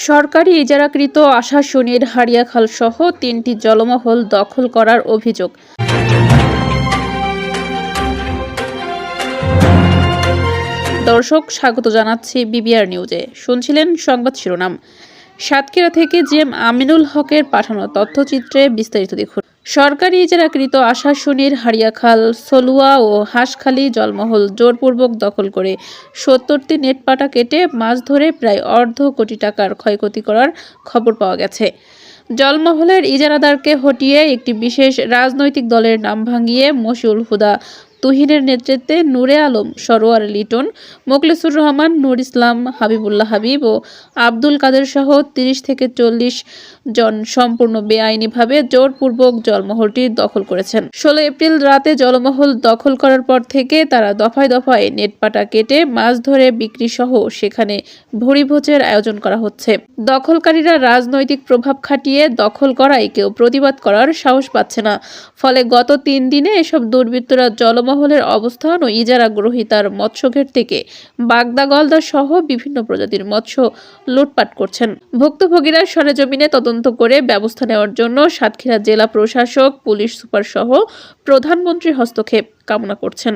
সরকারি ইজারাকৃত আশাশুনির হারিয়াখাল সহ ৩টি জলমহল দখল করার অভিযোগ। দর্শক, স্বাগত জানাচ্ছি বিবিআর নিউজে। শুনছিলেন সংবাদ শিরোনাম। সাতক্ষীরা থেকে জিএম আমিনুল হকের পাঠানো তথ্যচিত্রে বিস্তারিত দেখুন। সরকারি ইজারাকৃত আশাশুনির হারিয়াখাল, সলুয়া ও হাঁসখালী জলমহল জোরপূর্বক দখল করে ৭০টি নেটপাটা কেটে মাছ ধরে প্রায় অর্ধ কোটি টাকার ক্ষয়ক্ষতি করার খবর পাওয়া গেছে। জলমহলের ইজারাদারকে হটিয়ে একটি বিশেষ রাজনৈতিক দলের নাম ভাঙিয়ে মশিউল হুদা তুহিনের নেতৃত্বে নূরে আলম, সরোয়ার লিটন, মোখলেসুর রহমান, নূর ইসলাম, হাবিবুল্লাহ হাবিব ও আব্দুল কাদের সহ ৩০ থেকে ৪০ জন সম্পূর্ণ বেআইনিভাবে জোরপূর্বক জলমহলটি দখল করেছেন। ১৬ এপ্রিল রাতে জলমহল দখল করার পর থেকে তারা দফায় দফায় নেটপাটা কেটে মাছ ধরে বিক্রি সহ সেখানে ভুরিভোজের আয়োজন করা হচ্ছে। দখলকারীরা রাজনৈতিক প্রভাব খাটিয়ে দখল করায় কেউ প্রতিবাদ করার সাহস পাচ্ছে না। ফলে গত ৩ দিনে এসব দুর্বৃত্তরা জলমহলের অবস্থান ও ইজারা গ্রহীতার মৎস্যঘের থেকে বাগদা, গলদা সহ বিভিন্ন প্রজাতির মৎস্য লুটপাট করছেন। ভুক্তভোগীরা সরেজমিনে তদন্ত করে ব্যবস্থা নেওয়ার জন্য সাতক্ষীরা জেলা প্রশাসক, পুলিশ সুপার সহ প্রধানমন্ত্রীর হস্তক্ষেপ কামনা করছেন।